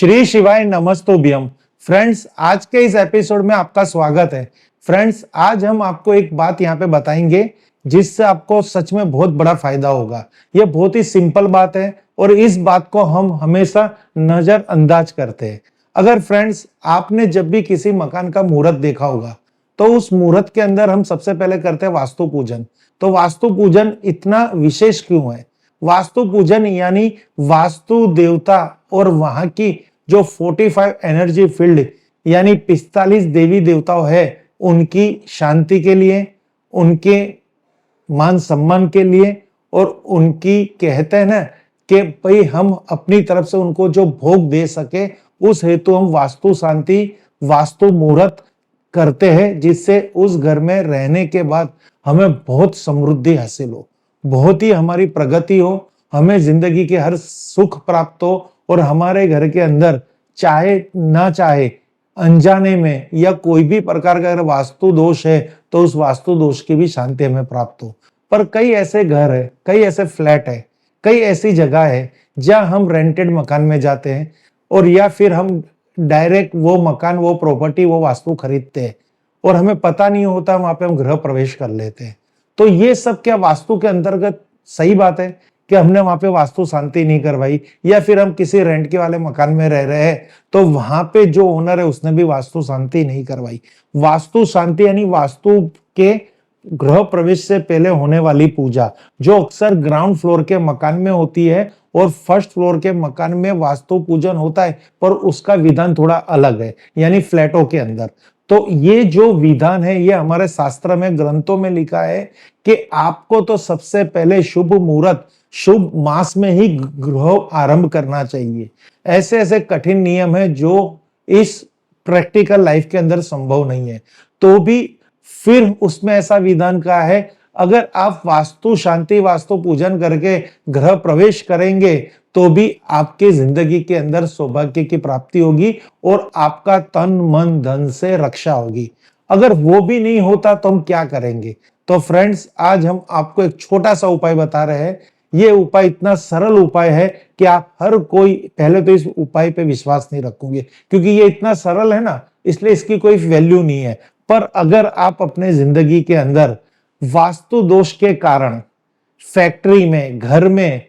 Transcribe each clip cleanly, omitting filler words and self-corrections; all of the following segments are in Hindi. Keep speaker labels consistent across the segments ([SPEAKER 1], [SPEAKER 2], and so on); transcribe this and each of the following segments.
[SPEAKER 1] श्री शिवाय नमस्तोभ्यम। फ्रेंड्स, आज के इस एपिसोड में आपका स्वागत है। फ्रेंड्स, आज हम आपको एक बात यहाँ पे बताएंगे जिससे आपको सच में बहुत बड़ा फायदा होगा। ये बहुत ही सिंपल बात है और इस बात को हम हमेशा नजरअंदाज करते हैं। अगर फ्रेंड्स आपने जब भी किसी मकान का मुहूर्त देखा होगा तो उस मुहूर्त के अंदर हम सबसे पहले करते हैं वास्तु पूजन। तो वास्तु पूजन इतना विशेष क्यों है? वास्तु पूजन यानी वास्तु देवता और वहां की जो 45 एनर्जी फील्ड यानी 45 देवी देवताओं है उनकी शांति के लिए, उनके मान सम्मान के लिए और उनकी कहते हैं ना कि भाई हम अपनी तरफ से उनको जो भोग दे सके उस हेतु हम वास्तु शांति, वास्तु मुहूर्त करते हैं जिससे उस घर में रहने के बाद हमें बहुत समृद्धि हासिल हो, बहुत ही हमारी प्रगति हो, हमें जिंदगी के हर सुख प्राप्त हो और हमारे घर के अंदर चाहे ना चाहे अनजाने में या कोई भी प्रकार का अगर वास्तु दोष है तो उस वास्तु दोष की भी शांति हमें प्राप्त हो। पर कई ऐसे घर है, कई ऐसे फ्लैट है, कई ऐसी जगह है जहां हम रेंटेड मकान में जाते हैं और या फिर हम डायरेक्ट वो मकान, वो प्रॉपर्टी, वो वास्तु खरीदते हैं और हमें पता नहीं होता, वहां पे हम गृह प्रवेश कर लेते हैं। तो ये सब क्या वास्तु के अंतर्गत सही बात है कि हमने वहां पे वास्तु शांति नहीं करवाई या फिर हम किसी रेंट के वाले मकान में रह रहे हैं तो वहां पे जो ओनर है उसने भी वास्तु शांति नहीं करवाई? वास्तु शांति यानी वास्तु के गृह प्रवेश से पहले होने वाली पूजा जो अक्सर ग्राउंड फ्लोर के मकान में होती है और फर्स्ट फ्लोर के मकान में वास्तु पूजन होता है, पर उसका विधान थोड़ा अलग है यानी फ्लैटों के अंदर। तो ये जो विधान है ये हमारे शास्त्र में, ग्रंथों में लिखा है कि आपको तो सबसे पहले शुभ मुहूर्त, शुभ मास में ही गृह आरंभ करना चाहिए। ऐसे ऐसे कठिन नियम है जो इस प्रैक्टिकल लाइफ के अंदर संभव नहीं है, तो भी फिर उसमें ऐसा विधान का है अगर आप वास्तु शांति, वास्तु पूजन करके गृह प्रवेश करेंगे तो भी आपकी जिंदगी के अंदर सौभाग्य की प्राप्ति होगी और आपका तन मन धन से रक्षा होगी। अगर वो भी नहीं होता तो हम क्या करेंगे? तो फ्रेंड्स, आज हम आपको एक छोटा सा उपाय बता रहे हैं। ये उपाय इतना सरल उपाय है कि आप हर कोई, पहले तो इस उपाय पे विश्वास नहीं रखोगे क्योंकि ये इतना सरल है ना, इसलिए इसकी कोई वैल्यू नहीं है। पर अगर आप अपने जिंदगी के अंदर वास्तु दोष के कारण फैक्ट्री में, घर में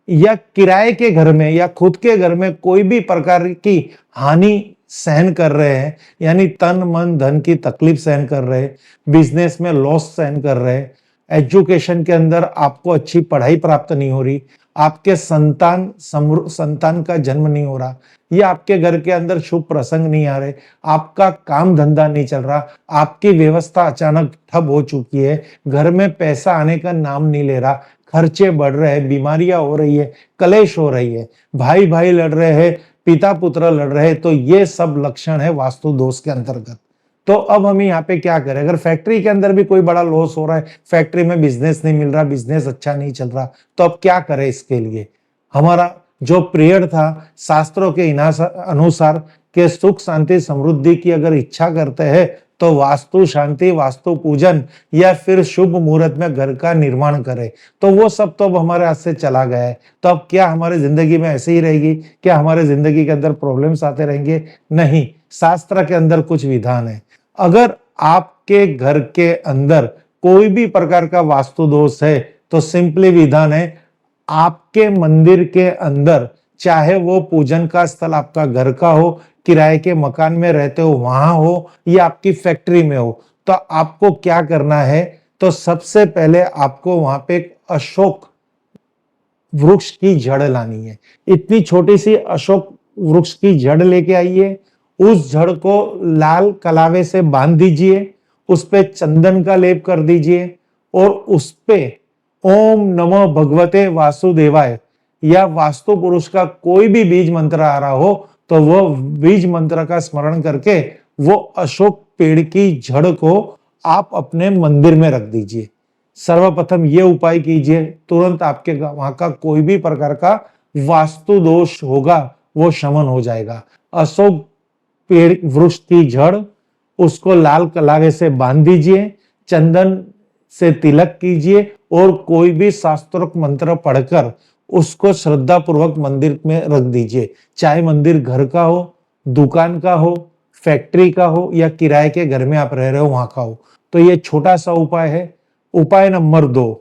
[SPEAKER 1] या किराए के घर में या खुद के घर में कोई भी प्रकार की हानि सहन कर रहे हैं यानी तन मन धन की तकलीफ सहन कर रहे हैं, बिजनेस में लॉस सहन कर रहे हैं, एजुकेशन के अंदर आपको अच्छी पढ़ाई प्राप्त नहीं हो रही, आपके संतान का जन्म नहीं हो रहा, या आपके घर के अंदर शुभ प्रसंग नहीं आ रहे, आपका काम धंधा नहीं चल रहा, आपकी व्यवस्था अचानक ठप हो चुकी है, घर में पैसा आने का नाम नहीं ले रहा, खर्चे बढ़ रहे हैं, बीमारियां हो रही है, कलेश हो रही है, भाई भाई लड़ रहे हैं, पिता पुत्र लड़ रहे हैं, तो ये सब लक्षण है वास्तु दोष के अंतर्गत। तो अब हमें यहाँ पे क्या करें? अगर फैक्ट्री के अंदर भी कोई बड़ा लॉस हो रहा है, फैक्ट्री में बिजनेस नहीं मिल रहा, बिजनेस अच्छा नहीं चल रहा, तो अब क्या करें इसके लिए? हमारा जो पीरियड था शास्त्रों के अनुसार के सुख शांति समृद्धि की अगर इच्छा करते हैं तो वास्तु शांति, वास्तु पूजन या फिर शुभ मुहूर्त में घर का निर्माण करें। तो वो सब तो अब हमारे हाथ से चला गया है। तो अब क्या हमारी जिंदगी में ऐसे ही रहेगी? क्या हमारे जिंदगी के अंदर प्रॉब्लम्स आते रहेंगे? नहीं, शास्त्र के अंदर कुछ विधान है। अगर आपके घर के अंदर कोई भी प्रकार का वास्तु दोष है तो सिंपली विधान है, आपके मंदिर के अंदर, चाहे वो पूजन का स्थल आपका घर का हो, किराए के मकान में रहते हो वहां हो या आपकी फैक्ट्री में हो, तो आपको क्या करना है? तो सबसे पहले आपको वहां पे एक अशोक वृक्ष की जड़ लानी है। इतनी छोटी सी अशोक वृक्ष की जड़ लेके आइए, उस जड़ को लाल कलावे से बांध दीजिए, उस पे चंदन का लेप कर दीजिए और उस पे ओम नमो भगवते वासुदेवाय या वास्तु पुरुष का कोई भी बीज मंत्र आ रहा हो तो वो बीज मंत्र का स्मरण करके वो अशोक पेड़ की जड़ को आप अपने मंदिर में रख दीजिए। सर्वप्रथम ये उपाय कीजिए, तुरंत आपके वहां का कोई भी प्रकार का वास्तु दोष होगा वो शमन हो जाएगा। अशोक पेड़ वृक्ष की जड़, उसको लाल कलावे से बांध दीजिए, चंदन से तिलक कीजिए और कोई भी शास्त्रोक्त मंत्र पढ़कर उसको श्रद्धा पूर्वक मंदिर में रख दीजिए। चाहे मंदिर घर का हो, दुकान का हो, फैक्ट्री का हो या किराए के घर में आप रह रहे हो वहां का हो। तो ये छोटा सा उपाय है। उपाय नंबर 2,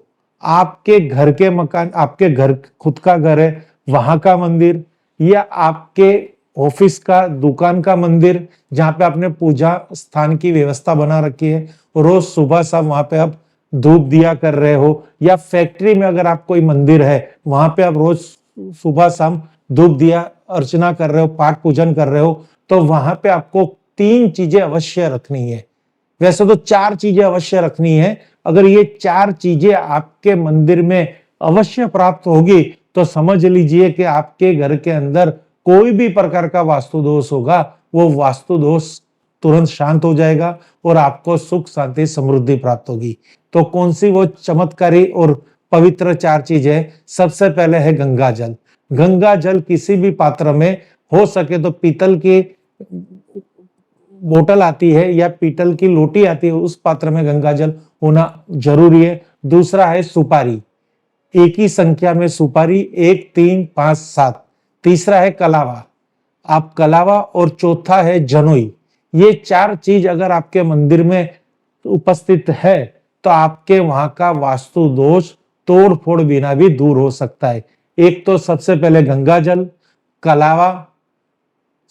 [SPEAKER 1] आपके घर के मकान, आपके घर खुद का घर है वहां का मंदिर, या आपके ऑफिस का, दुकान का मंदिर जहां पे आपने पूजा स्थान की व्यवस्था बना रखी है, रोज सुबह शाम वहां पे आप धूप दिया कर रहे हो, या फैक्ट्री में अगर आप कोई मंदिर है वहां पे आप रोज सुबह शाम धूप दिया अर्चना कर रहे हो, पाठ पूजन कर रहे हो, तो वहां पे आपको 3 चीजें अवश्य रखनी है। वैसे तो 4 चीजें अवश्य रखनी है। अगर ये 4 चीजें आपके मंदिर में अवश्य प्राप्त होगी तो समझ लीजिए कि आपके घर के अंदर कोई भी प्रकार का वास्तु दोष होगा वो वास्तु दोष तुरंत शांत हो जाएगा और आपको सुख शांति समृद्धि प्राप्त होगी। तो कौन सी वो चमत्कारी और पवित्र 4 चीजें? सबसे पहले है गंगा जल। गंगा जल किसी भी पात्र में, हो सके तो पीतल की बोतल आती है या पीतल की लोटी आती है, उस पात्र में गंगा जल होना जरूरी है। दूसरा है सुपारी, एक ही संख्या में सुपारी, 1, 3, 5, 7। तीसरा है कलावा, आप कलावा, और चौथा है जनोई। ये 4 चीज अगर आपके मंदिर में उपस्थित है तो आपके वहां का वास्तु दोष तोड़ फोड़ बिना भी दूर हो सकता है। एक तो सबसे पहले गंगा जल, कलावा,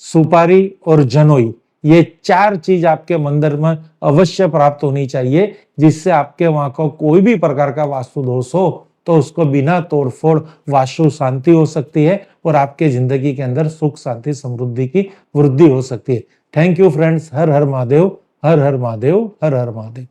[SPEAKER 1] सुपारी और जनोई, ये 4 चीज आपके मंदिर में अवश्य प्राप्त होनी चाहिए, जिससे आपके वहां का कोई भी प्रकार का वास्तु दोष हो तो उसको बिना तोड़फोड़ वास्तु शांति हो सकती है और आपके जिंदगी के अंदर सुख शांति समृद्धि की वृद्धि हो सकती है। Thank you friends. Her her Mahadev, her her Mahadev, her her Mahadev.